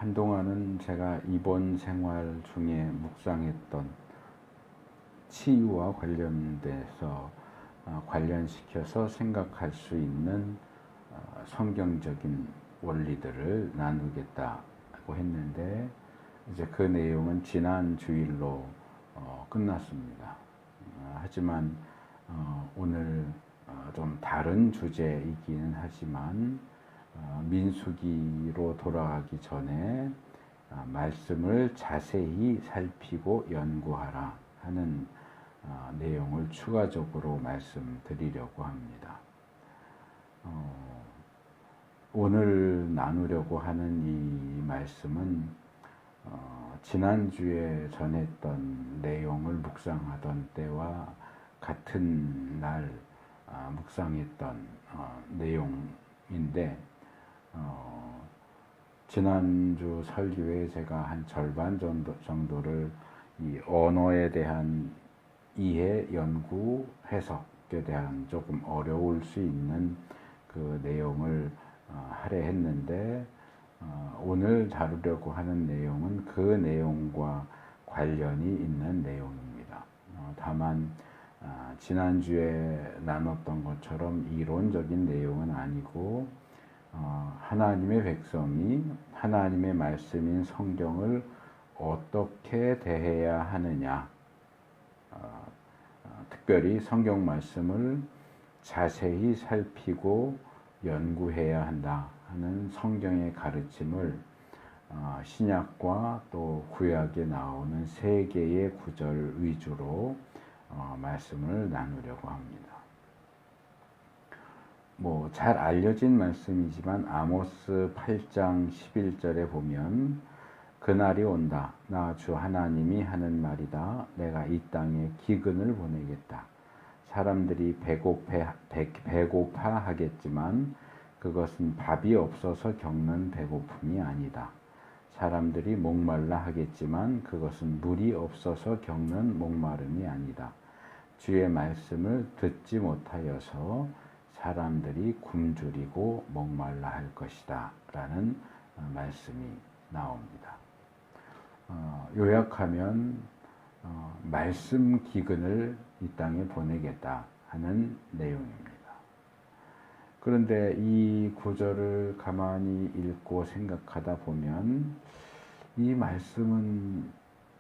한동안은 제가 입원 생활 중에 묵상했던 치유와 관련돼서 관련시켜서 생각할 수 있는 성경적인 원리들을 나누겠다고 했는데, 이제 그 내용은 지난 주일로 끝났습니다. 하지만 오늘 좀 다른 주제이기는 하지만 민수기로 돌아가기 전에 말씀을 자세히 살피고 연구하라 하는 내용을 추가적으로 말씀드리려고 합니다. 오늘 나누려고 하는 이 말씀은 지난주에 전했던 내용을 묵상하던 때와 같은 날 묵상했던 내용인데, 지난주 설교에 제가 한 절반 정도를 이 언어에 대한 이해, 연구, 해석에 대한 조금 어려울 수 있는 그 내용을 할애했는데, 오늘 다루려고 하는 내용은 그 내용과 관련이 있는 내용입니다. 다만 지난주에 나눴던 것처럼 이론적인 내용은 아니고 하나님의 백성이 하나님의 말씀인 성경을 어떻게 대해야 하느냐, 특별히 성경 말씀을 자세히 살피고 연구해야 한다 하는 성경의 가르침을 신약과 또 구약에 나오는 세 개의 구절 위주로 말씀을 나누려고 합니다. 잘 알려진 말씀이지만 아모스 8장 11절에 보면, 그날이 온다. 나 주 하나님이 하는 말이다. 내가 이 땅에 기근을 보내겠다. 사람들이 배고파 하겠지만 그것은 밥이 없어서 겪는 배고픔이 아니다. 사람들이 목말라 하겠지만 그것은 물이 없어서 겪는 목마름이 아니다. 주의 말씀을 듣지 못하여서 사람들이 굶주리고 목말라 할 것이다 라는 말씀이 나옵니다. 요약하면 말씀 기근을 이 땅에 보내겠다 하는 내용입니다. 그런데 이 구절을 가만히 읽고 생각하다 보면 이 말씀은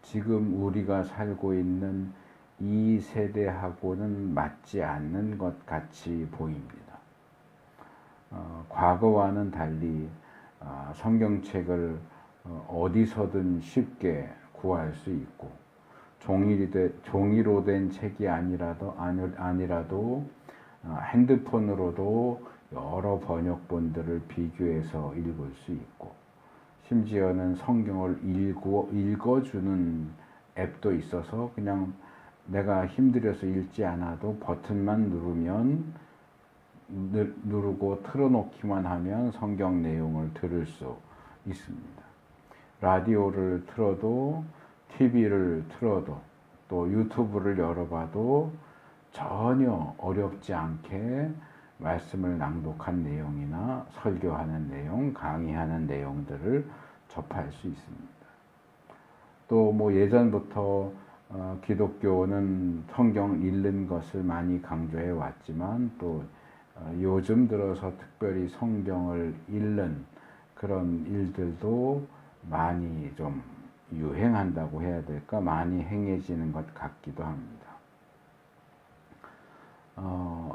지금 우리가 살고 있는 이 세대하고는 맞지 않는 것 같이 보입니다. 과거와는 달리 성경책을 어디서든 쉽게 구할 수 있고, 종이로 된 책이 아니라도 핸드폰으로도 여러 번역본들을 비교해서 읽을 수 있고, 심지어는 성경을 읽어주는 앱도 있어서 그냥 내가 힘들어서 읽지 않아도 버튼만 누르고 틀어놓기만 하면 성경 내용을 들을 수 있습니다. 라디오를 틀어도, TV를 틀어도, 또 유튜브를 열어봐도 전혀 어렵지 않게 말씀을 낭독한 내용이나 설교하는 내용, 강의하는 내용들을 접할 수 있습니다. 또 예전부터 기독교는 성경 읽는 것을 많이 강조해 왔지만, 또 요즘 들어서 특별히 성경을 읽는 그런 일들도 많이 좀 유행한다고 해야 될까, 많이 행해지는 것 같기도 합니다.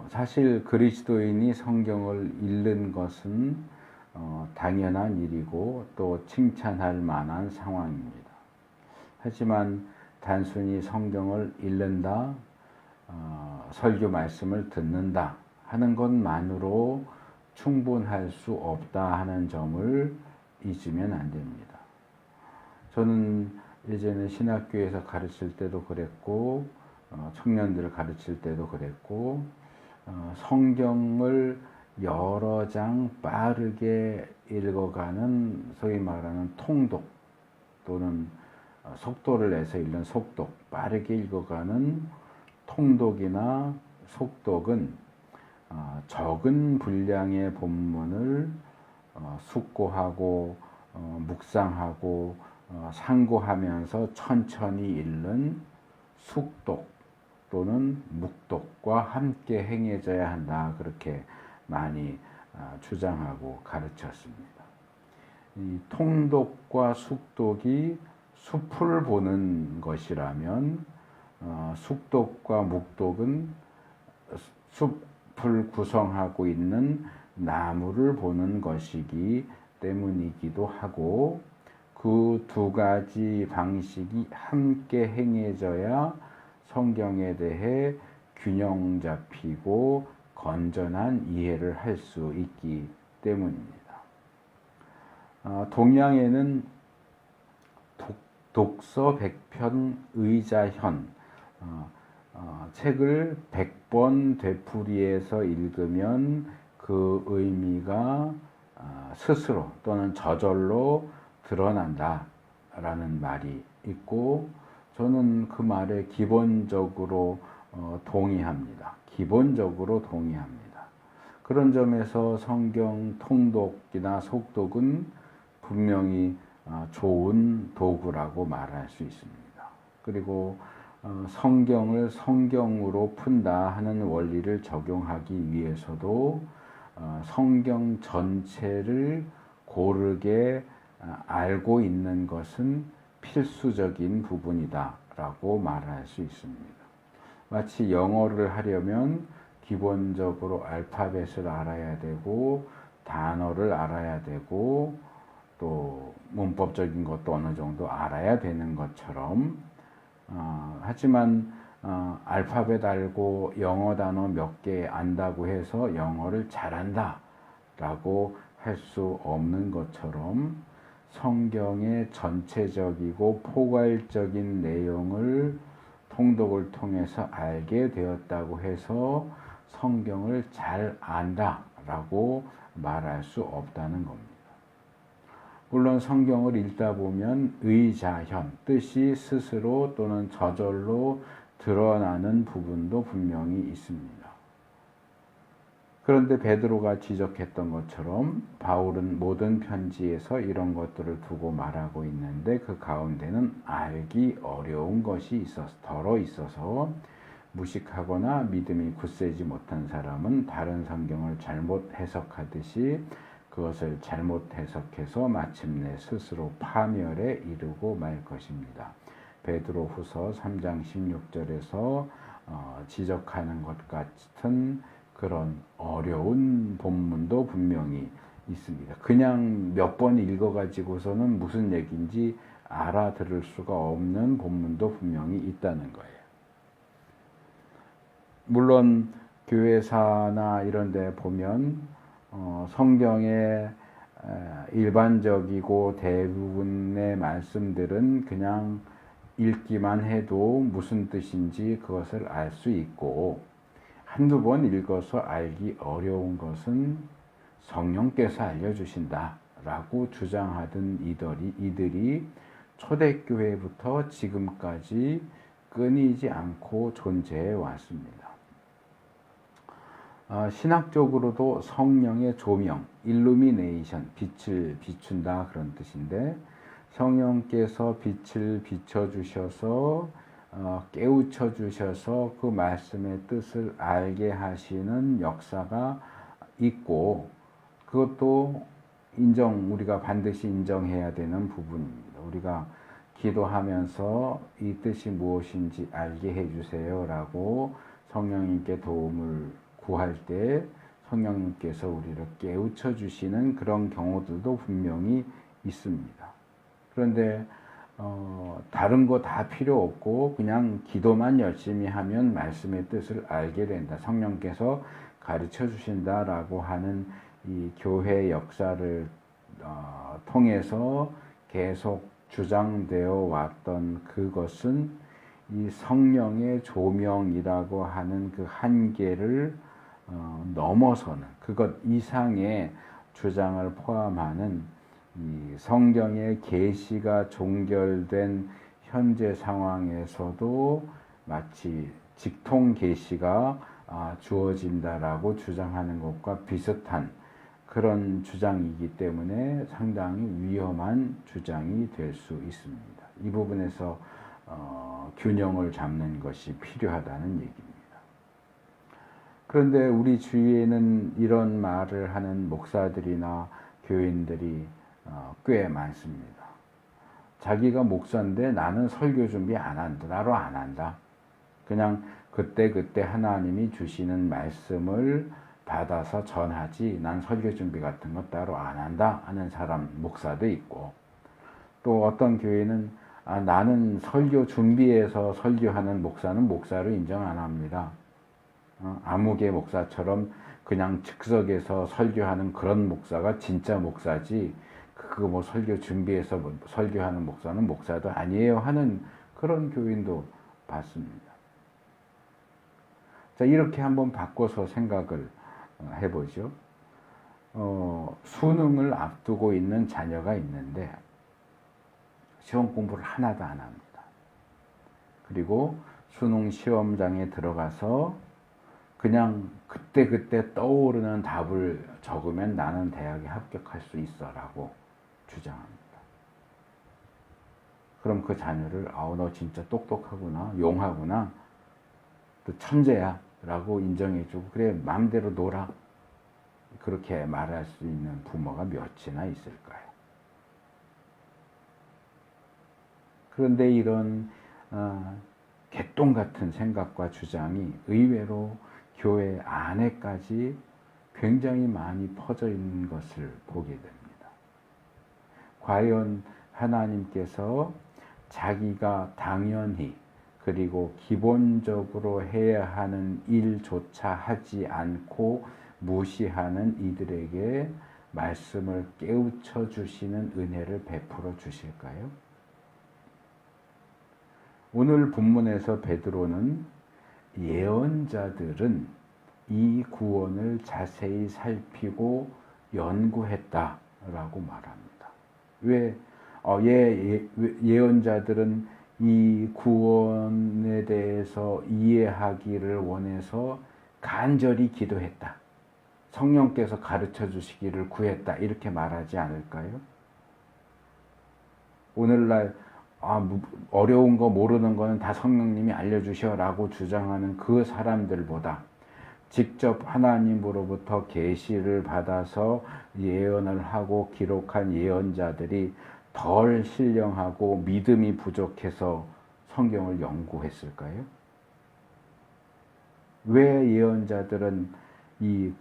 사실 그리스도인이 성경을 읽는 것은 당연한 일이고 또 칭찬할 만한 상황입니다. 하지만 단순히 성경을 읽는다, 설교 말씀을 듣는다 하는 것만으로 충분할 수 없다 하는 점을 잊으면 안 됩니다. 저는 예전에 신학교에서 가르칠 때도 그랬고, 청년들을 가르칠 때도 그랬고, 성경을 여러 장 빠르게 읽어가는 소위 말하는 통독, 또는 속도를 내서 읽는 속독, 빠르게 읽어가는 통독이나 속독은 적은 분량의 본문을 숙고하고 묵상하고 상고하면서 천천히 읽는 숙독 또는 묵독과 함께 행해져야 한다. 그렇게 많이 주장하고 가르쳤습니다. 이 통독과 숙독이 숲을 보는 것이라면 숙독과 묵독은 숲을 구성하고 있는 나무를 보는 것이기 때문이기도 하고 그 두 가지 방식이 함께 행해져야 성경에 대해 균형 잡히고 건전한 이해를 할 수 있기 때문입니다. 동양에는 독서 100편 의자현 책을 100번 되풀이해서 읽으면 그 의미가 스스로 또는 저절로 드러난다 라는 말이 있고 저는 그 말에 기본적으로 동의합니다. 기본적으로 동의합니다. 그런 점에서 성경 통독이나 속독은 분명히 좋은 도구라고 말할 수 있습니다. 그리고 성경을 성경으로 푼다 하는 원리를 적용하기 위해서도 성경 전체를 고르게 알고 있는 것은 필수적인 부분이다 라고 말할 수 있습니다. 마치 영어를 하려면 기본적으로 알파벳을 알아야 되고 단어를 알아야 되고 또 문법적인 것도 어느 정도 알아야 되는 것처럼 하지만 알파벳 알고 영어 단어 몇 개 안다고 해서 영어를 잘한다 라고 할 수 없는 것처럼 성경의 전체적이고 포괄적인 내용을 통독을 통해서 알게 되었다고 해서 성경을 잘 안다 라고 말할 수 없다는 겁니다. 물론 성경을 읽다 보면 의자현, 뜻이 스스로 또는 저절로 드러나는 부분도 분명히 있습니다. 그런데 베드로가 지적했던 것처럼 바울은 모든 편지에서 이런 것들을 두고 말하고 있는데 그 가운데는 알기 어려운 것이 덜어 있어서 무식하거나 믿음이 굳세지 못한 사람은 다른 성경을 잘못 해석하듯이 그것을 잘못 해석해서 마침내 스스로 파멸에 이르고 말 것입니다. 베드로후서 3장 16절에서 지적하는 것 같은 그런 어려운 본문도 분명히 있습니다. 그냥 몇 번 읽어가지고서는 무슨 얘기인지 알아들을 수가 없는 본문도 분명히 있다는 거예요. 물론 교회사나 이런 데 보면 성경의 일반적이고 대부분의 말씀들은 그냥 읽기만 해도 무슨 뜻인지 그것을 알 수 있고 한두 번 읽어서 알기 어려운 것은 성령께서 알려주신다 라고 주장하던 이들이 초대교회부터 지금까지 끊이지 않고 존재해 왔습니다. 신학적으로도 성령의 조명, 일루미네이션, 빛을 비춘다 그런 뜻인데 성령께서 빛을 비춰주셔서 깨우쳐 주셔서 그 말씀의 뜻을 알게 하시는 역사가 있고 그것도 우리가 반드시 인정해야 되는 부분입니다. 우리가 기도하면서 이 뜻이 무엇인지 알게 해주세요 라고 성령님께 도움을 구할 때 성령님께서 우리를 깨우쳐 주시는 그런 경우들도 분명히 있습니다. 그런데 다른 거 다 필요 없고 그냥 기도만 열심히 하면 말씀의 뜻을 알게 된다. 성령께서 가르쳐 주신다라고 하는 이 교회 역사를 통해서 계속 주장되어 왔던 그것은 이 성령의 조명이라고 하는 그 한계를 넘어서는 그것 이상의 주장을 포함하는 이 성경의 계시가 종결된 현재 상황에서도 마치 직통 계시가 주어진다라고 주장하는 것과 비슷한 그런 주장이기 때문에 상당히 위험한 주장이 될 수 있습니다. 이 부분에서 균형을 잡는 것이 필요하다는 얘기입니다. 그런데 우리 주위에는 이런 말을 하는 목사들이나 교인들이 꽤 많습니다. 자기가 목사인데 나는 설교 준비 안 한다. 나로 안 한다. 그냥 그때그때 하나님이 주시는 말씀을 받아서 전하지 난 설교 준비 같은 거 따로 안 한다 하는 사람 목사도 있고, 또 어떤 교회는 나는 설교 준비해서 설교하는 목사는 목사로 인정 안 합니다. 아무개 목사처럼 그냥 즉석에서 설교하는 그런 목사가 진짜 목사지, 그거 뭐 설교 준비해서 설교하는 목사는 목사도 아니에요 하는 그런 교인도 봤습니다. 자, 이렇게 한번 바꿔서 생각을 해보죠. 수능을 앞두고 있는 자녀가 있는데 시험 공부를 하나도 안 합니다. 그리고 수능 시험장에 들어가서 그냥 그때그때 떠오르는 답을 적으면 나는 대학에 합격할 수 있어 라고 주장합니다. 그럼 그 자녀를 너 진짜 똑똑하구나, 용하구나, 또 천재야 라고 인정해주고 그래 마음대로 놀아, 그렇게 말할 수 있는 부모가 몇이나 있을까요? 그런데 이런 개똥 같은 생각과 주장이 의외로 교회 안에까지 굉장히 많이 퍼져 있는 것을 보게 됩니다. 과연 하나님께서 자기가 당연히 그리고 기본적으로 해야 하는 일조차 하지 않고 무시하는 이들에게 말씀을 깨우쳐 주시는 은혜를 베풀어 주실까요? 오늘 본문에서 베드로는 예언자들은 이 구원을 자세히 살피고 연구했다라고 말합니다. 왜 예언자들은 이 구원에 대해서 이해하기를 원해서 간절히 기도했다, 성령께서 가르쳐 주시기를 구했다, 이렇게 말하지 않을까요? 오늘날 어려운 거 모르는 거는 다 성령님이 알려주셔라고 주장하는 그 사람들보다 직접 하나님으로부터 계시를 받아서 예언을 하고 기록한 예언자들이 덜 신령하고 믿음이 부족해서 성경을 연구했을까요? 왜 예언자들은 이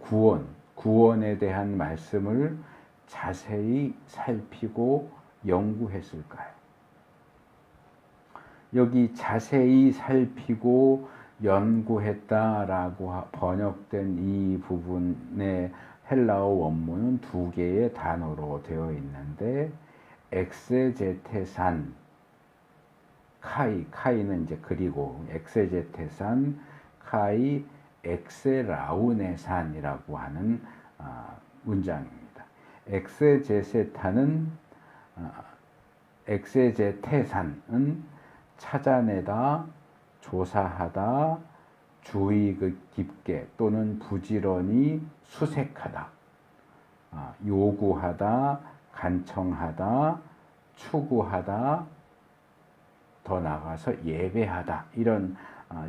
구원에 대한 말씀을 자세히 살피고 연구했을까요? 여기 자세히 살피고 연구했다라고 번역된 이 부분의 헬라어 원문은 두 개의 단어로 되어 있는데, 엑세제테산, 카이는 이제 그리고 엑세제테산, 카이 엑세라우네산이라고 하는 문장입니다. 엑세제테산은 찾아내다, 조사하다, 주의 깊게 또는 부지런히 수색하다, 요구하다, 간청하다, 추구하다, 더 나아가서 예배하다, 이런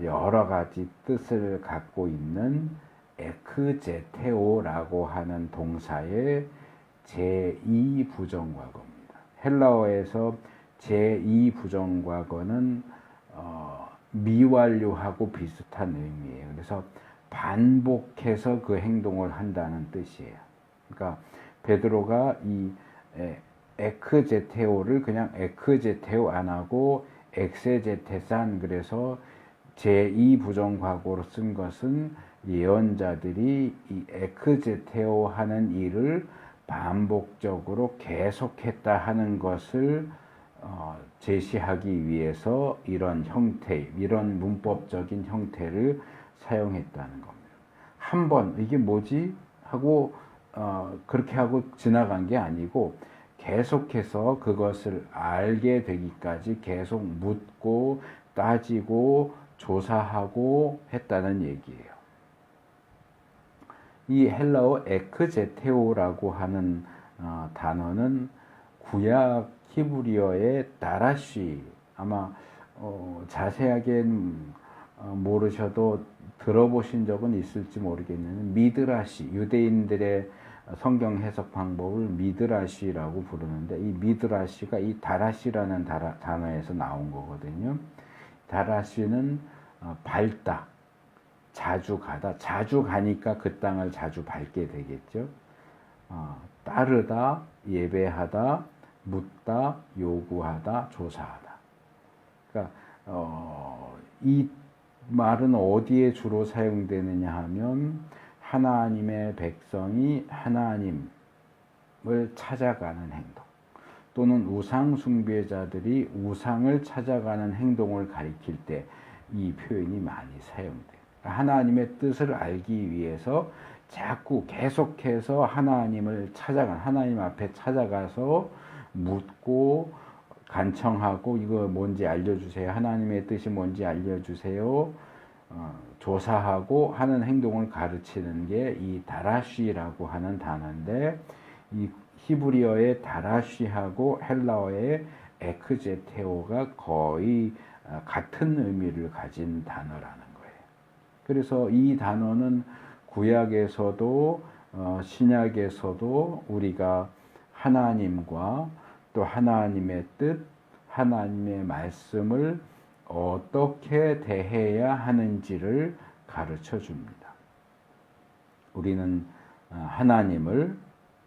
여러 가지 뜻을 갖고 있는 에크제테오라고 하는 동사의 제2부정과거입니다. 헬라어에서 제2부정과거는 미완료하고 비슷한 의미예요. 그래서 반복해서 그 행동을 한다는 뜻이에요. 그러니까 베드로가 이 에크제테오를 그냥 에크제테오 안 하고 엑세제테산, 그래서 제2부정과거로 쓴 것은 예언자들이 이 에크제테오 하는 일을 반복적으로 계속했다 하는 것을 제시하기 위해서 이런 형태, 이런 문법적인 형태를 사용했다는 겁니다. 한번 이게 뭐지 하고 그렇게 하고 지나간 게 아니고 계속해서 그것을 알게 되기까지 계속 묻고 따지고 조사하고 했다는 얘기예요. 이 헬라어 에크제테오라고 하는 단어는 구약 히브리어의 다라시, 아마 자세하게는 모르셔도 들어보신 적은 있을지 모르겠는데, 미드라시, 유대인들의 성경 해석 방법을 미드라시라고 부르는데, 이 미드라시가 이 다라시라는 단어에서 나온 거거든요. 다라시는 밟다, 자주 가다, 자주 가니까 그 땅을 자주 밟게 되겠죠. 따르다, 예배하다, 묻다, 요구하다, 조사하다. 그러니까 이 말은 어디에 주로 사용되느냐 하면 하나님의 백성이 하나님을 찾아가는 행동, 또는 우상 숭배자들이 우상을 찾아가는 행동을 가리킬 때 이 표현이 많이 사용돼요. 하나님의 뜻을 알기 위해서 자꾸 계속해서 하나님을 하나님 앞에 찾아가서 묻고 간청하고, 이거 뭔지 알려주세요, 하나님의 뜻이 뭔지 알려주세요, 조사하고 하는 행동을 가르치는 게 이 다라쉬라고 하는 단어인데, 이 히브리어의 다라쉬하고 헬라어의 에크제테오가 거의 같은 의미를 가진 단어라는 거예요. 그래서 이 단어는 구약에서도 신약에서도 우리가 하나님과 또 하나님의 뜻, 하나님의 말씀을 어떻게 대해야 하는지를 가르쳐 줍니다. 우리는 하나님을,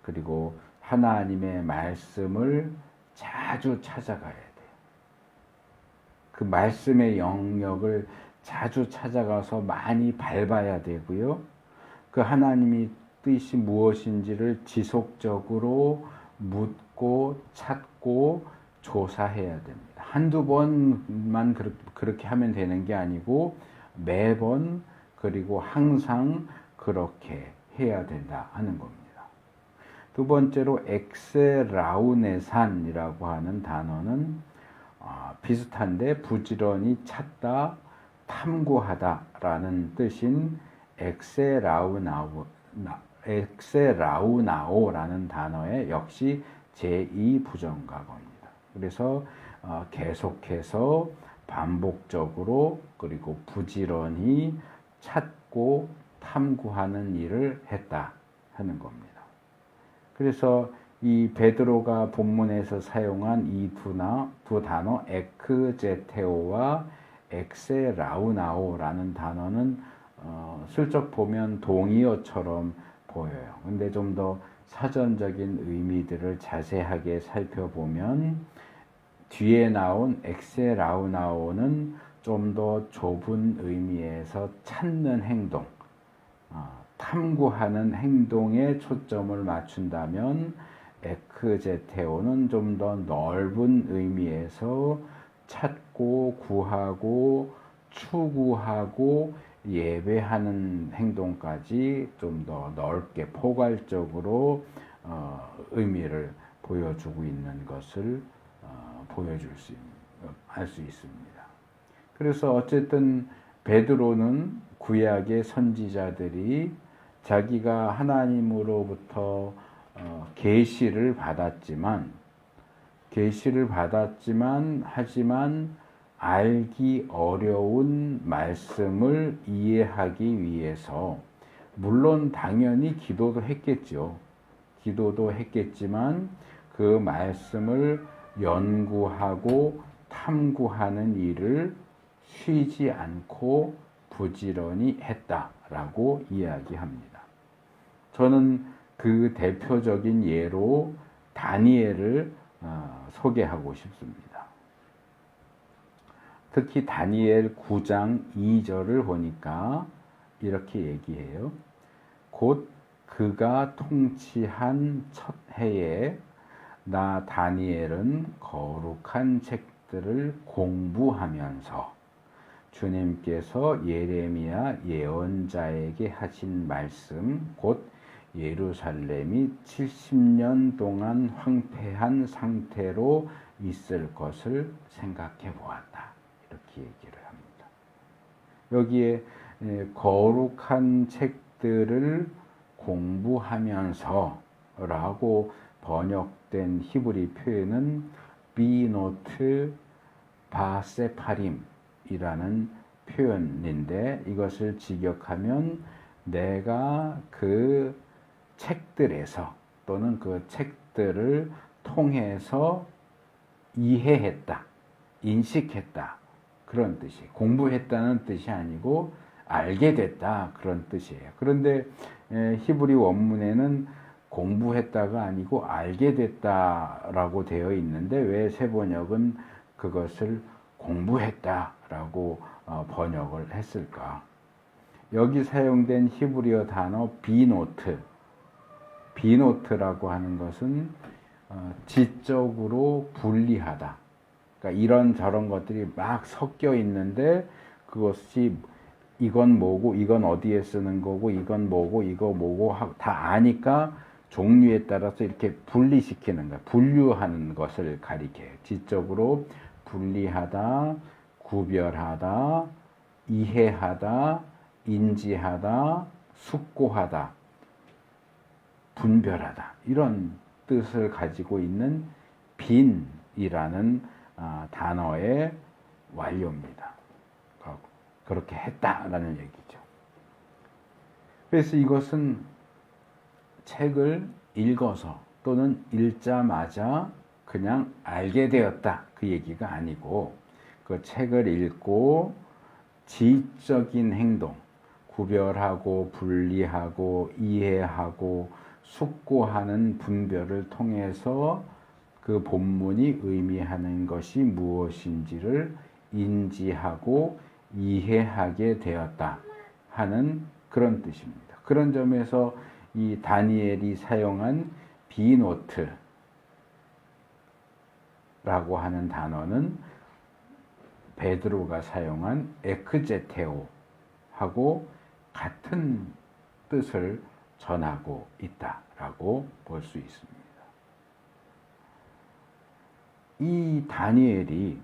그리고 하나님의 말씀을 자주 찾아가야 돼요. 그 말씀의 영역을 자주 찾아가서 많이 밟아야 되고요. 그 하나님의 뜻이 무엇인지를 지속적으로 묻고 찾고 조사해야 됩니다. 한두 번만 그렇게 하면 되는 게 아니고 매번, 그리고 항상 그렇게 해야 된다 하는 겁니다. 두 번째로 엑세라우네산이라고 하는 단어는 비슷한데 부지런히 찾다, 탐구하다라는 뜻인 엑세라우나오라는 단어의 역시 제2부정과거입니다. 그래서 계속해서 반복적으로, 그리고 부지런히 찾고 탐구하는 일을 했다 하는 겁니다. 그래서 이 베드로가 본문에서 사용한 이 두 단어 에크제테오와 엑세라우나오라는 단어는 슬쩍 보면 동의어처럼 보여요. 근데 좀 더 사전적인 의미들을 자세하게 살펴보면 뒤에 나온 엑세라우나오는 좀 더 좁은 의미에서 찾는 행동, 탐구하는 행동에 초점을 맞춘다면, 에크제테오는 좀 더 넓은 의미에서 찾고 구하고 추구하고 예배하는 행동까지 좀 더 넓게 포괄적으로 의미를 보여주고 있는 것을 알 수 있습니다. 그래서 어쨌든 베드로는 구약의 선지자들이 자기가 하나님으로부터 계시를 받았지만 하지만 알기 어려운 말씀을 이해하기 위해서, 물론 당연히 기도도 했겠지만 그 말씀을 연구하고 탐구하는 일을 쉬지 않고 부지런히 했다라고 이야기합니다. 저는 그 대표적인 예로 다니엘을 소개하고 싶습니다. 특히 다니엘 9장 2절을 보니까 이렇게 얘기해요. 곧 그가 통치한 첫 해에 나 다니엘은 거룩한 책들을 공부하면서 주님께서 예레미야 예언자에게 하신 말씀, 곧 예루살렘이 70년 동안 황폐한 상태로 있을 것을 생각해 보았다. 이렇게 얘기를 합니다. 여기에 거룩한 책들을 공부하면서라고 번역된 히브리 표현은 비노트 바세파림이라는 표현인데, 이것을 직역하면 내가 그 책들에서 또는 그 책들을 통해서 이해했다, 인식했다, 그런 뜻이에요. 공부했다는 뜻이 아니고 알게 됐다, 그런 뜻이에요. 그런데 히브리 원문에는 공부했다가 아니고 알게 됐다라고 되어 있는데, 왜 새번역은 그것을 공부했다라고 번역을 했을까? 여기 사용된 히브리어 단어 비노트라고 하는 것은 지적으로 분리하다. 그러니까 이런저런 것들이 막 섞여 있는데, 그것이 이건 뭐고 이건 어디에 쓰는 거고 이건 뭐고 이거 뭐고 다 아니까 종류에 따라서 이렇게 분리시키는 거, 분류하는 것을 가리켜요. 지적으로 분리하다, 구별하다, 이해하다, 인지하다, 숙고하다, 분별하다, 이런 뜻을 가지고 있는 빈이라는 단어의 완료입니다. 그렇게 했다라는 얘기죠. 그래서 이것은 책을 읽어서 또는 읽자마자 그냥 알게 되었다, 그 얘기가 아니고, 그 책을 읽고 지적인 행동, 구별하고 분리하고 이해하고 숙고하는 분별을 통해서 그 본문이 의미하는 것이 무엇인지를 인지하고 이해하게 되었다 하는 그런 뜻입니다. 그런 점에서 이 다니엘이 사용한 비노트라고 하는 단어는 베드로가 사용한 에크제테오하고 같은 뜻을 전하고 있다라고 볼 수 있습니다. 이 다니엘이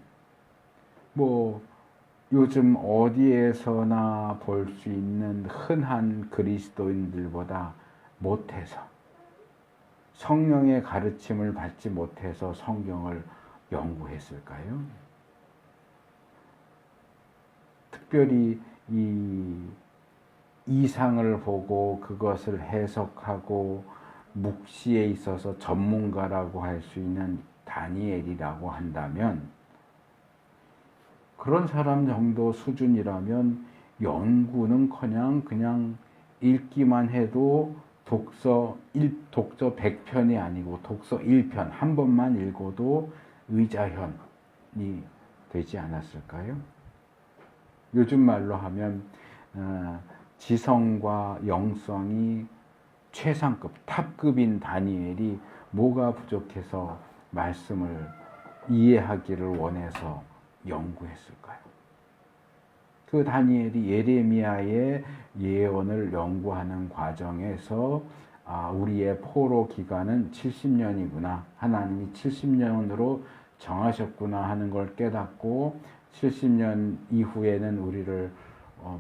요즘 어디에서나 볼 수 있는 흔한 그리스도인들보다 못해서, 성령의 가르침을 받지 못해서 성경을 연구했을까요? 특별히 이 이상을 보고 그것을 해석하고 묵시에 있어서 전문가라고 할 수 있는 다니엘이라고 한다면, 그런 사람 정도 수준이라면 연구는커녕 그냥 읽기만 해도 독서 100편이 아니고 독서 1편 한 번만 읽어도 의자현이 되지 않았을까요? 요즘 말로 하면 지성과 영성이 최상급, 탑급인 다니엘이 뭐가 부족해서 말씀을 이해하기를 원해서 연구했을까요? 그 다니엘이 예레미야의 예언을 연구하는 과정에서 우리의 포로 기간은 70년이구나, 하나님이 70년으로 정하셨구나 하는 걸 깨닫고 70년 이후에는 우리를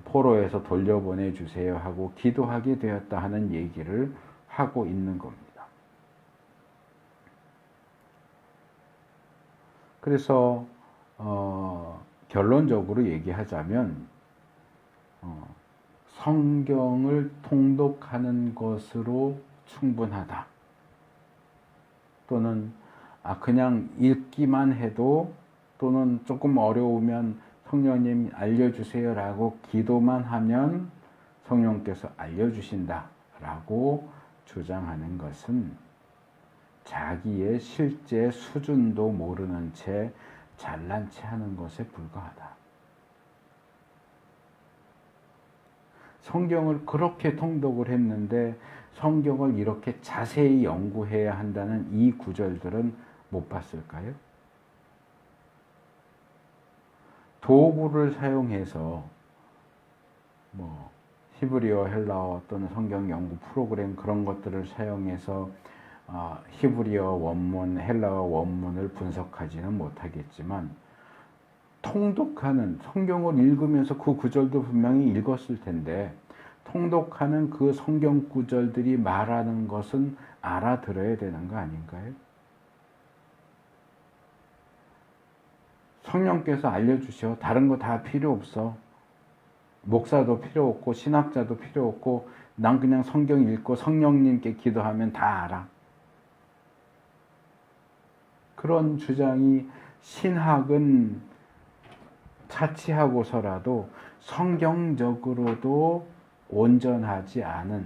포로에서 돌려보내 주세요 하고 기도하게 되었다 하는 얘기를 하고 있는 겁니다. 그래서 결론적으로 얘기하자면 성경을 통독하는 것으로 충분하다, 또는 그냥 읽기만 해도, 또는 조금 어려우면 성령님 알려주세요 라고 기도만 하면 성령께서 알려주신다라고 주장하는 것은 자기의 실제 수준도 모르는 채 잘난 체 하는 것에 불과하다. 성경을 그렇게 통독을 했는데 성경을 이렇게 자세히 연구해야 한다는 이 구절들은 못 봤을까요? 도구를 사용해서 히브리어, 헬라어 또는 성경 연구 프로그램 그런 것들을 사용해서 히브리어 원문, 헬라어 원문을 분석하지는 못하겠지만, 통독하는, 성경을 읽으면서 그 구절도 분명히 읽었을 텐데 통독하는 그 성경 구절들이 말하는 것은 알아들어야 되는 거 아닌가요? 성령께서 알려주셔. 다른 거 다 필요 없어. 목사도 필요 없고 신학자도 필요 없고 난 그냥 성경 읽고 성령님께 기도하면 다 알아. 그런 주장이 신학은 차치하고서라도 성경적으로도 온전하지 않은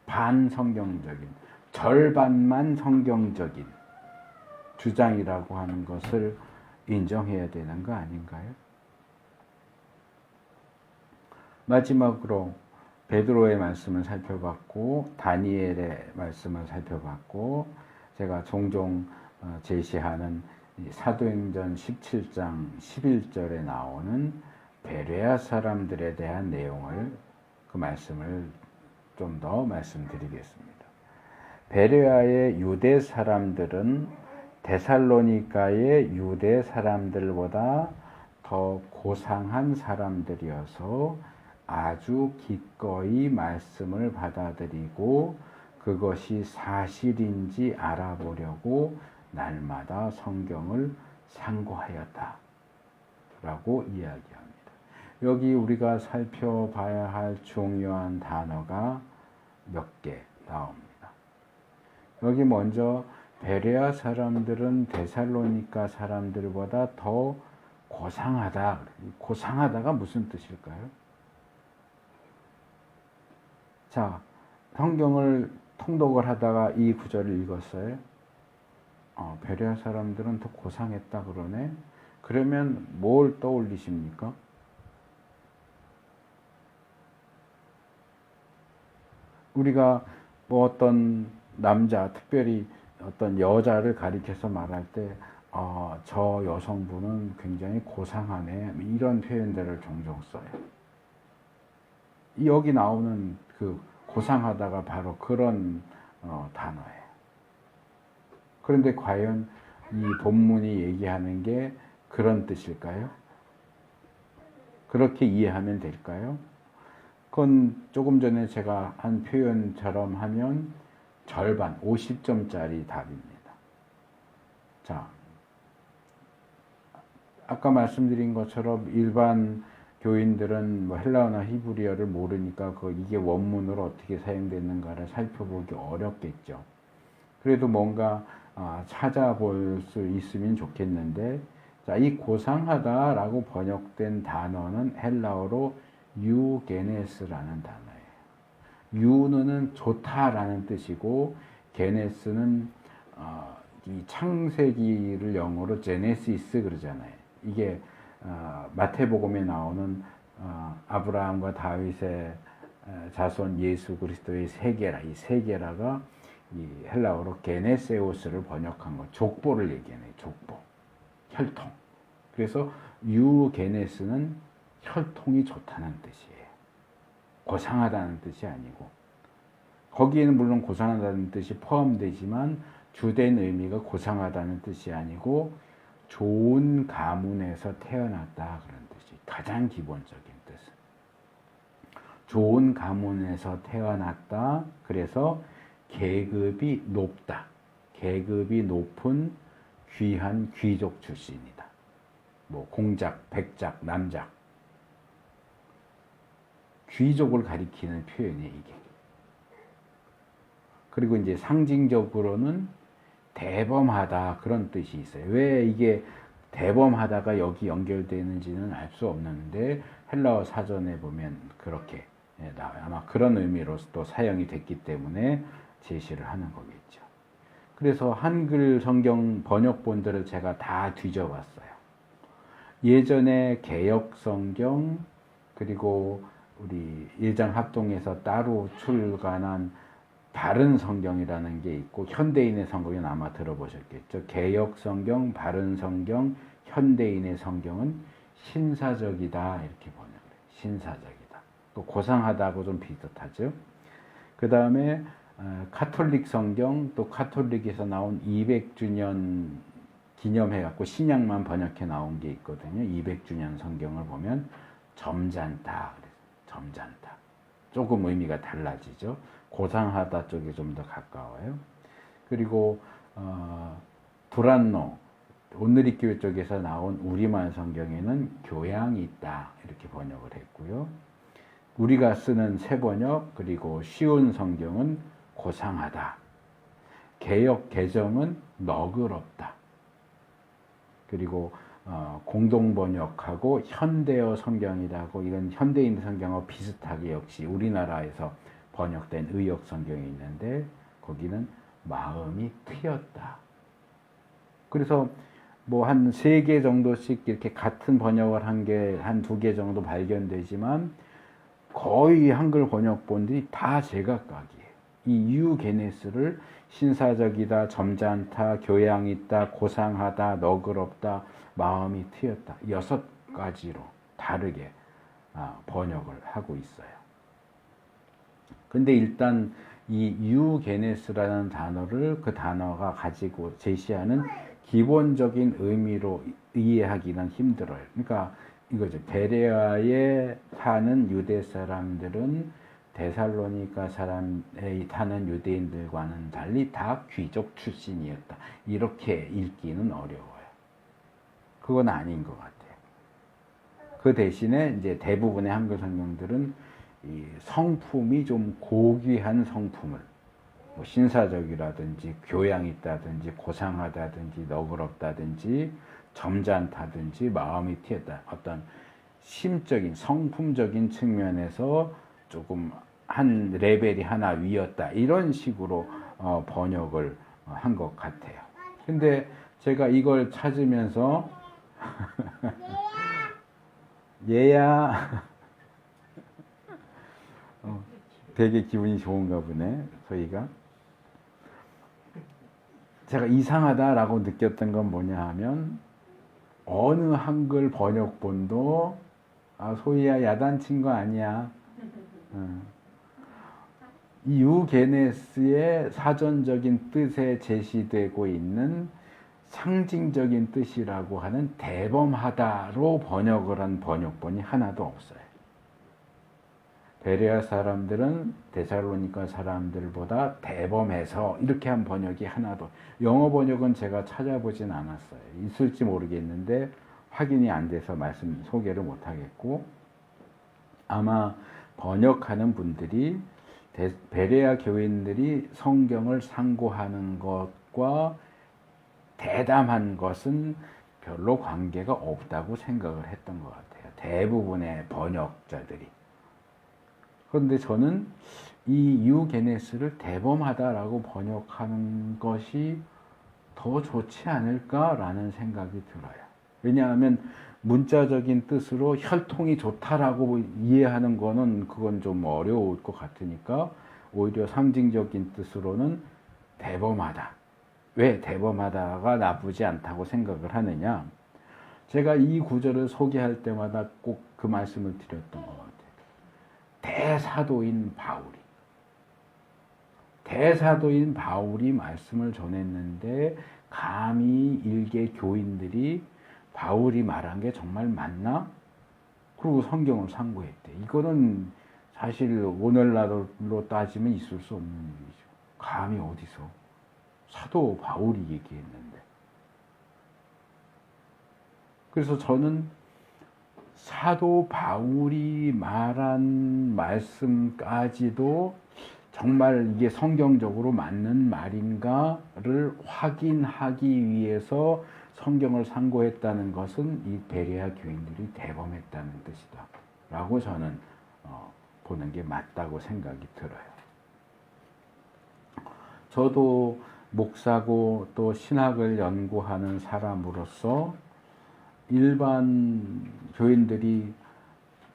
반성경적인, 절반만 성경적인 주장이라고 하는 것을 인정해야 되는 거 아닌가요? 마지막으로 베드로의 말씀을 살펴봤고 다니엘의 말씀을 살펴봤고 제가 종종 제시하는 사도행전 17장 11절에 나오는 베레아 사람들에 대한 내용을 그 말씀을 좀 더 말씀드리겠습니다. 베레아의 유대 사람들은 데살로니가의 유대 사람들보다 더 고상한 사람들이어서 아주 기꺼이 말씀을 받아들이고 그것이 사실인지 알아보려고 날마다 성경을 상고하였다 라고 이야기합니다. 여기 우리가 살펴봐야 할 중요한 단어가 몇 개 나옵니다. 여기 먼저 베레아 사람들은 데살로니가 사람들보다 더 고상하다. 고상하다가 무슨 뜻일까요? 자, 성경을 통독을 하다가 이 구절을 읽었어요. 베레아 사람들은 더 고상했다 그러네. 그러면 뭘 떠올리십니까? 우리가 뭐 어떤 남자, 특별히 어떤 여자를 가리켜서 말할 때, 저 여성분은 굉장히 고상하네. 이런 표현들을 종종 써요. 여기 나오는 그 고상하다가 바로 그런 단어예요. 그런데 과연 이 본문이 얘기하는 게 그런 뜻일까요? 그렇게 이해하면 될까요? 그건 조금 전에 제가 한 표현처럼 하면 절반, 50점짜리 답입니다. 자, 아까 말씀드린 것처럼 일반 교인들은 뭐 헬라어나 히브리어를 모르니까 이게 원문으로 어떻게 사용됐는가를 살펴보기 어렵겠죠. 그래도 뭔가 찾아볼 수 있으면 좋겠는데, 자, 이 고상하다라고 번역된 단어는 헬라어로 유게네스라는 단어예요. 유는 좋다라는 뜻이고, 게네스는 이 창세기를 영어로 제네시스 그러잖아요. 이게 마태복음에 나오는 아브라함과 다윗의 자손 예수 그리스도의 세계라, 이 세계라가 이 헬라어로 게네세우스를 번역한 거, 족보를 얘기하네요. 족보, 혈통. 그래서 유게네스는 혈통이 좋다는 뜻이에요. 고상하다는 뜻이 아니고, 거기에는 물론 고상하다는 뜻이 포함되지만 주된 의미가 고상하다는 뜻이 아니고 좋은 가문에서 태어났다 그런 뜻이 가장 기본적인 뜻은. 좋은 가문에서 태어났다. 그래서 계급이 높다. 계급이 높은 귀한 귀족 출신이다. 뭐 공작, 백작, 남작. 귀족을 가리키는 표현이에요, 이게. 그리고 이제 상징적으로는 대범하다 그런 뜻이 있어요. 왜 이게 대범하다가 여기 연결되는지는 알 수 없는데 헬라어 사전에 보면 그렇게 나와요. 아마 그런 의미로 또 사용이 됐기 때문에 제시를 하는 거겠죠. 그래서 한글 성경 번역본들을 제가 다 뒤져봤어요. 예전에 개역 성경 그리고 우리 일장합동에서 따로 출간한 바른 성경이라는 게 있고, 현대인의 성경은 아마 들어보셨겠죠. 개역 성경, 바른 성경, 현대인의 성경은 신사적이다 이렇게 번역을 해요. 신사적이다. 또 고상하다고 좀 비슷하죠. 그 다음에 카톨릭 성경, 또 카톨릭에서 나온 200주년 기념해갖고 신약만 번역해 나온 게 있거든요. 200주년 성경을 보면 점잖다. 점잖다. 조금 의미가 달라지죠. 고상하다 쪽이 좀 더 가까워요. 그리고 두란노 온누리교회 쪽에서 나온 우리말 성경에는 교양이 있다 이렇게 번역을 했고요. 우리가 쓰는 새번역 그리고 쉬운 성경은 고상하다. 개역 개정은 너그럽다. 그리고 공동 번역하고 현대어 성경이라고 이건 현대인 성경과 비슷하게 역시 우리나라에서 번역된 의역 성경이 있는데 거기는 마음이 트였다. 그래서 뭐 한 3개 정도씩 이렇게 같은 번역을 한 개, 한 2개 정도 발견되지만 거의 한글 번역본들이 다 제각각이에요. 이 유게네스를 신사적이다, 점잖다, 교양 있다, 고상하다, 너그럽다, 마음이 트였다. 6가지로 다르게 번역을 하고 있어요. 근데 일단 이 유게네스라는 단어를 그 단어가 가지고 제시하는 기본적인 의미로 이해하기는 힘들어요. 그러니까 이거죠. 베레아에 사는 유대 사람들은 데살로니가 사람에 사는 유대인들과는 달리 다 귀족 출신이었다. 이렇게 읽기는 어려워요. 그건 아닌 것 같아요. 그 대신에 이제 대부분의 한글 성경들은 이 성품이 좀 고귀한 성품을 뭐 신사적이라든지 교양 있다든지 고상하다든지 너그럽다든지 점잖다든지 마음이 튀었다. 어떤 심적인 성품적인 측면에서 조금 한 레벨이 하나 위였다. 이런 식으로 번역을 한 것 같아요. 근데 제가 이걸 찾으면서 얘야 되게 기분이 좋은가 보네. 소희가. 제가 이상하다라고 느꼈던 건 뭐냐 하면 어느 한글 번역본도 소희야 야단친 거 아니야. 이 유게네스의 사전적인 뜻에 제시되고 있는 상징적인 뜻이라고 하는 대범하다로 번역을 한 번역본이 하나도 없어요. 베레아 사람들은 데살로니가 사람들보다 대범해서 이렇게 한 번역이 하나도. 영어 번역은 제가 찾아보진 않았어요. 있을지 모르겠는데 확인이 안 돼서 소개를 못 하겠고, 아마 번역하는 분들이 베레아 교인들이 성경을 상고하는 것과 대담한 것은 별로 관계가 없다고 생각을 했던 것 같아요. 대부분의 번역자들이. 그런데 저는 이 유게네스를 대범하다라고 번역하는 것이 더 좋지 않을까라는 생각이 들어요. 왜냐하면 문자적인 뜻으로 혈통이 좋다라고 이해하는 거는 그건 좀 어려울 것 같으니까 오히려 상징적인 뜻으로는 대범하다. 왜 대범하다가 나쁘지 않다고 생각을 하느냐? 제가 이 구절을 소개할 때마다 꼭 그 말씀을 드렸던 것 같아요. 대사도인 바울이 말씀을 전했는데 감히 일개 교인들이 바울이 말한 게 정말 맞나? 그리고 성경을 상고했대. 이거는 사실 오늘날로 따지면 있을 수 없는 일이죠. 감히 어디서? 사도 바울이 얘기했는데. 그래서 저는 사도 바울이 말한 말씀까지도 정말 이게 성경적으로 맞는 말인가를 확인하기 위해서 성경을 상고했다는 것은 이 베레아 교인들이 대범했다는 뜻이다 라고 저는 보는 게 맞다고 생각이 들어요. 저도 목사고 또 신학을 연구하는 사람으로서 일반 교인들이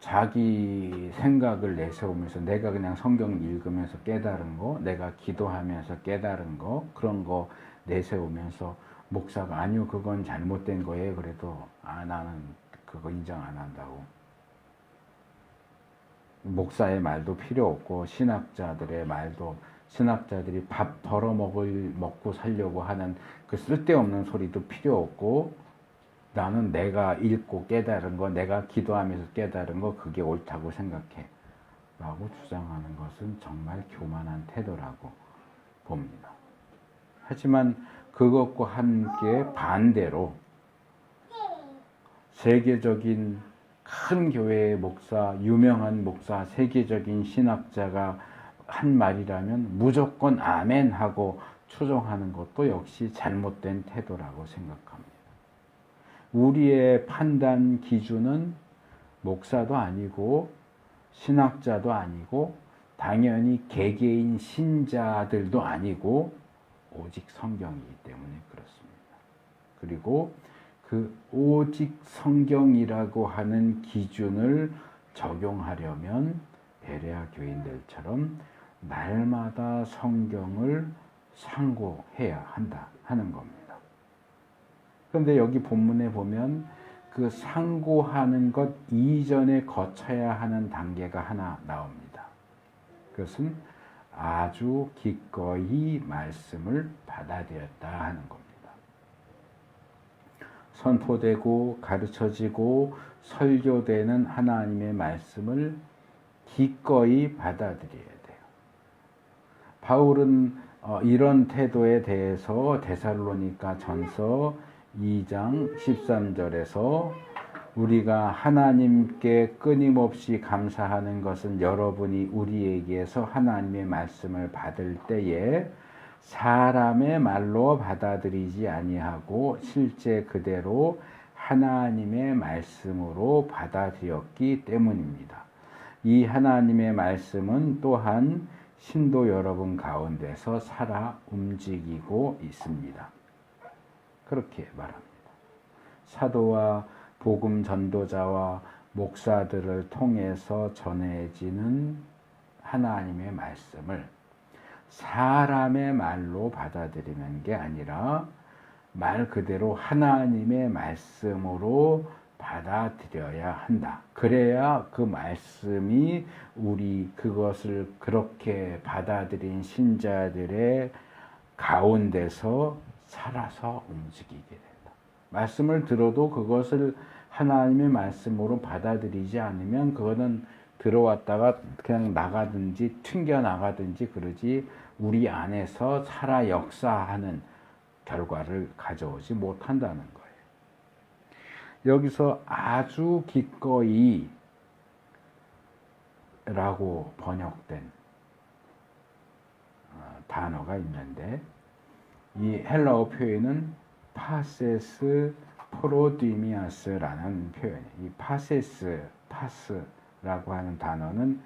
자기 생각을 내세우면서 내가 그냥 성경 읽으면서 깨달은 거, 내가 기도하면서 깨달은 거, 그런 거 내세우면서 목사가 아니요 그건 잘못된 거예요. 그래도 나는 그거 인정 안 한다고. 목사의 말도 필요 없고 신학자들의 말도 신학자들이 밥 벌어 먹고 살려고 하는 그 쓸데없는 소리도 필요 없고 나는 내가 읽고 깨달은 거, 내가 기도하면서 깨달은 거 그게 옳다고 생각해. 라고 주장하는 것은 정말 교만한 태도라고 봅니다. 하지만 그것과 함께 반대로 세계적인 큰 교회의 목사, 유명한 목사, 세계적인 신학자가 한 말이라면 무조건 아멘 하고 추종하는 것도 역시 잘못된 태도라고 생각합니다. 우리의 판단 기준은 목사도 아니고 신학자도 아니고 당연히 개개인 신자들도 아니고 오직 성경이기 때문에 그렇습니다. 그리고 그 오직 성경이라고 하는 기준을 적용하려면 베레아 교인들처럼 날마다 성경을 상고해야 한다 하는 겁니다. 그런데 여기 본문에 보면 그 상고하는 것 이전에 거쳐야 하는 단계가 하나 나옵니다. 그것은 아주 기꺼이 말씀을 받아들였다 하는 겁니다. 선포되고 가르쳐지고 설교되는 하나님의 말씀을 기꺼이 받아들여야 돼요. 바울은 이런 태도에 대해서 데살로니가 전서 2장 13절에서 우리가 하나님께 끊임없이 감사하는 것은 여러분이 우리에게서 하나님의 말씀을 받을 때에 사람의 말로 받아들이지 아니하고 실제 그대로 하나님의 말씀으로 받아들였기 때문입니다. 이 하나님의 말씀은 또한 신도 여러분 가운데서 살아 움직이고 있습니다. 그렇게 말합니다. 사도와 복음 전도자와 목사들을 통해서 전해지는 하나님의 말씀을 사람의 말로 받아들이는 게 아니라 말 그대로 하나님의 말씀으로 받아들여야 한다. 그래야 그 말씀이 우리 그것을 그렇게 받아들인 신자들의 가운데서 살아서 움직이게 된다. 말씀을 들어도 그것을 하나님의 말씀으로 받아들이지 않으면 그거는 들어왔다가 그냥 나가든지 튕겨 나가든지 그러지 우리 안에서 살아 역사하는 결과를 가져오지 못한다는 거예요. 여기서 아주 기꺼이 라고 번역된 단어가 있는데 이 헬라어 표현은 파세스 프로디미아스라는 표현이에요. 이 파스라고 하는 단어는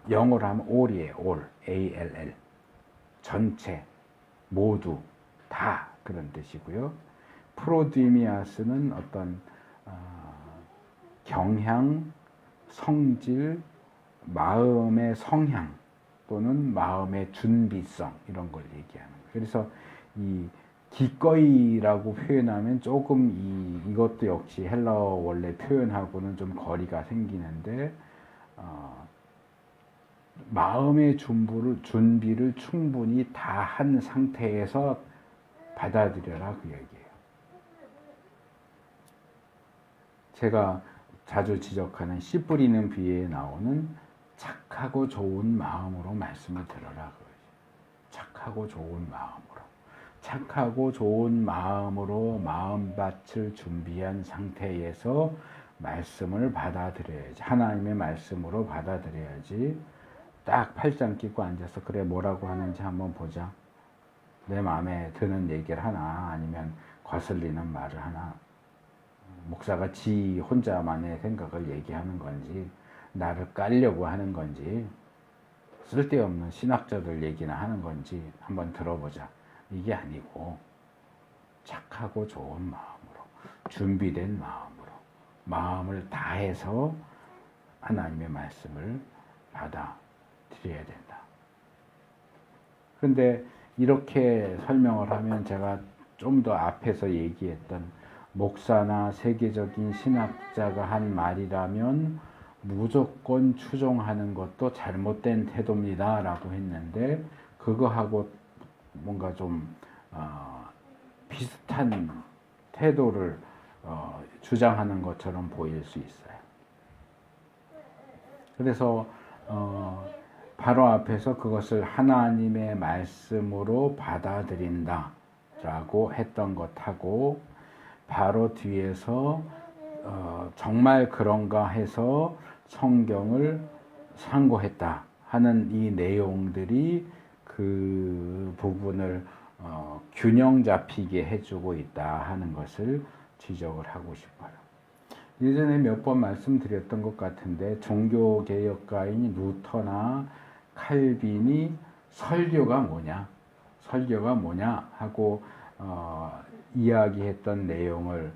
영어로 하면 all이에요. all, A-L-L. 전체, 모두, 다 그런 뜻이고요. 프로디미아스는 어떤 경향, 성질, 마음의 성향 또는 마음의 준비성 이런 걸 얘기하는 거예요. 그래서 이 기꺼이라고 표현하면 조금 이것도 역시 헬라어 원래 표현하고는 좀 거리가 생기는데 마음의 준비를 충분히 다 한 상태에서 받아들여라 그 얘기예요. 제가 자주 지적하는 씨 뿌리는 비유에 나오는 착하고 좋은 마음으로 말씀을 들어라. 착하고 좋은 마음으로. 착하고 좋은 마음으로 마음밭을 준비한 상태에서 말씀을 받아들여야지. 하나님의 말씀으로 받아들여야지. 딱 팔짱 끼고 앉아서 그래 뭐라고 하는지 한번 보자. 내 마음에 드는 얘기를 하나 아니면 거슬리는 말을 하나. 목사가 지 혼자만의 생각을 얘기하는 건지 나를 깔려고 하는 건지 쓸데없는 신학자들 얘기나 하는 건지 한번 들어보자. 이게 아니고 착하고 좋은 마음으로 준비된 마음으로 마음을 다해서 하나님의 말씀을 받아들여야 된다. 그런데 이렇게 설명을 하면 제가 좀 더 앞에서 얘기했던 목사나 세계적인 신학자가 한 말이라면 무조건 추종하는 것도 잘못된 태도입니다 라고 했는데 그거하고 뭔가 좀 비슷한 태도를 주장하는 것처럼 보일 수 있어요. 그래서 바로 앞에서 그것을 하나님의 말씀으로 받아들인다라고 했던 것하고 바로 뒤에서 정말 그런가 해서 성경을 상고했다 하는 이 내용들이 그 부분을 균형 잡히게 해주고 있다 하는 것을 지적을 하고 싶어요. 예전에 몇 번 말씀드렸던 것 같은데 종교개혁가인 루터나 칼빈이 설교가 뭐냐 하고 이야기했던 내용을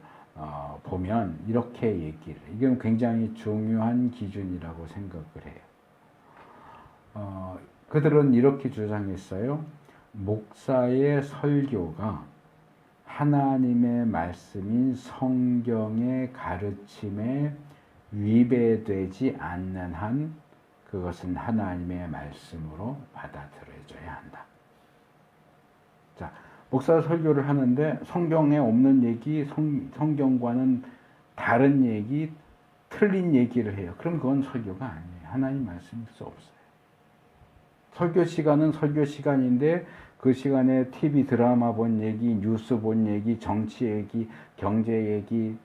보면 이렇게 얘기를, 이건 굉장히 중요한 기준이라고 생각을 해요. 그들은 이렇게 주장했어요. 목사의 설교가 하나님의 말씀인 성경의 가르침에 위배되지 않는 한 그것은 하나님의 말씀으로 받아들여져야 한다. 자, 목사 설교를 하는데 성경에 없는 얘기, 성경과는 다른 얘기, 틀린 얘기를 해요. 그럼 그건 설교가 아니에요. 하나님 말씀일 수 없어요. 설교 시간은 설교 시간인데 그 시간에 TV 드라마 본 얘기, 뉴스 본 얘기, 정치 얘기, 경제 얘기,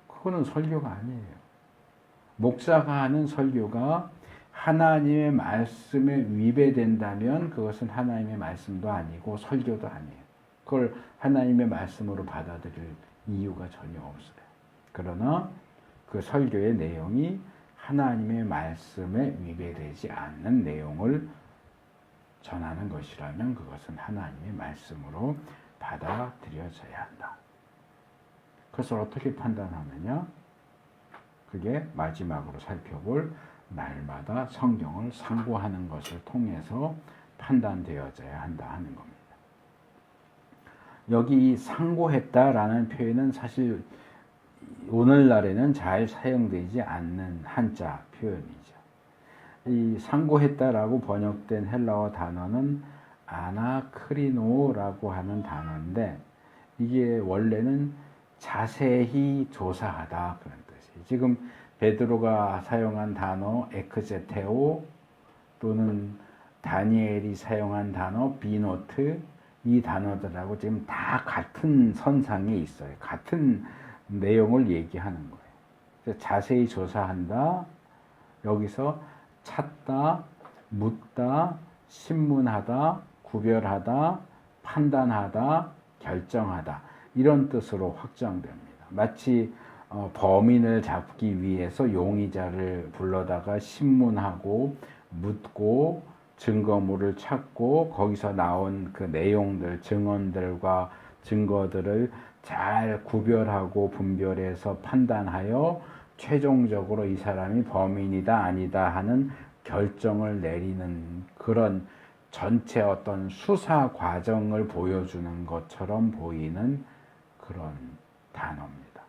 그거는 설교가 아니에요. 목사가 하는 설교가 하나님의 말씀에 위배된다면 그것은 하나님의 말씀도 아니고 설교도 아니에요. 그걸 하나님의 말씀으로 받아들일 이유가 전혀 없어요. 그러나 그 설교의 내용이 하나님의 말씀에 위배되지 않는 내용을 전하는 것이라면 그것은 하나님의 말씀으로 받아들여져야 한다. 그것을 어떻게 판단하느냐? 그게 마지막으로 살펴볼 날마다 성경을 상고하는 것을 통해서 판단되어져야 한다 하는 겁니다. 여기 상고했다라는 표현은 사실 오늘날에는 잘 사용되지 않는 한자 표현이죠. 이 상고했다라고 번역된 헬라어 단어는 아나크리노라고 하는 단어인데 이게 원래는 자세히 조사하다 그런 뜻이에요. 지금 베드로가 사용한 단어 에크제테오 또는 다니엘이 사용한 단어 비노트, 이 단어들하고 지금 다 같은 선상에 있어요. 같은 내용을 얘기하는 거예요. 자세히 조사한다, 여기서 찾다, 묻다, 신문하다, 구별하다, 판단하다, 결정하다, 이런 뜻으로 확장됩니다. 마치 범인을 잡기 위해서 용의자를 불러다가 신문하고 묻고 증거물을 찾고 거기서 나온 그 내용들, 증언들과 증거들을 잘 구별하고 분별해서 판단하여 최종적으로 이 사람이 범인이다 아니다 하는 결정을 내리는 그런 전체 어떤 수사 과정을 보여주는 것처럼 보이는 그런 단어입니다.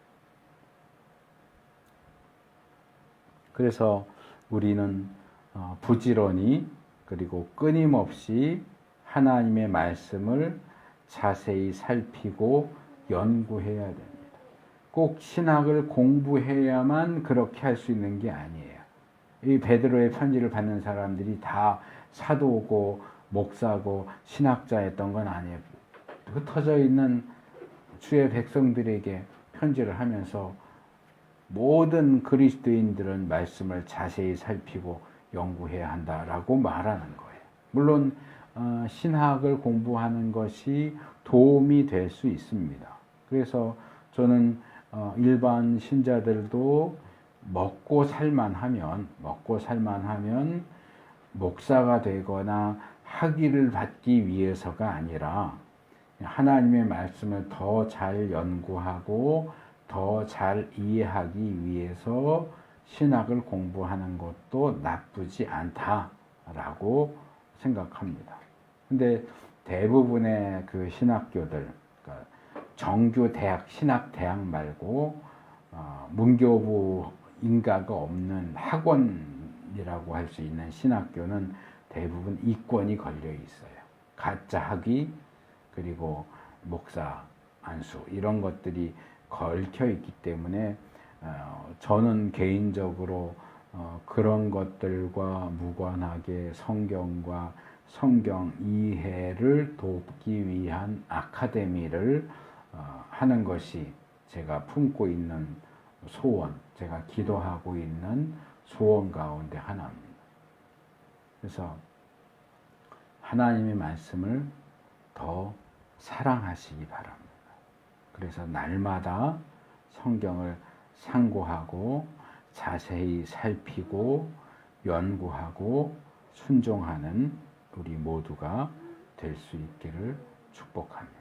그래서 우리는 부지런히 그리고 끊임없이 하나님의 말씀을 자세히 살피고 연구해야 됩니다. 꼭 신학을 공부해야만 그렇게 할 수 있는 게 아니에요. 이 베드로의 편지를 받는 사람들이 다 사도고 목사고 신학자였던 건 아니에요. 흩어져 있는 주의 백성들에게 편지를 하면서 모든 그리스도인들은 말씀을 자세히 살피고 연구해야 한다라고 말하는 거예요. 물론 신학을 공부하는 것이 도움이 될 수 있습니다. 그래서 저는 일반 신자들도 먹고 살만하면 목사가 되거나 학위를 받기 위해서가 아니라 하나님의 말씀을 더 잘 연구하고 더 잘 이해하기 위해서 신학을 공부하는 것도 나쁘지 않다라고 생각합니다. 근데 대부분의 그 신학교들, 그러니까 정규 대학, 신학대학 말고 문교부 인가가 없는 학원이라고 할 수 있는 신학교는 대부분 이권이 걸려 있어요. 가짜 학위 그리고 목사 안수 이런 것들이 걸쳐 있기 때문에 저는 개인적으로 그런 것들과 무관하게 성경과 성경 이해를 돕기 위한 아카데미를 하는 것이 제가 품고 있는 소원, 제가 기도하고 있는 소원 가운데 하나입니다. 그래서 하나님의 말씀을 더 사랑하시기 바랍니다. 그래서 날마다 성경을 상고하고 자세히 살피고 연구하고 순종하는 우리 모두가 될 수 있기를 축복합니다.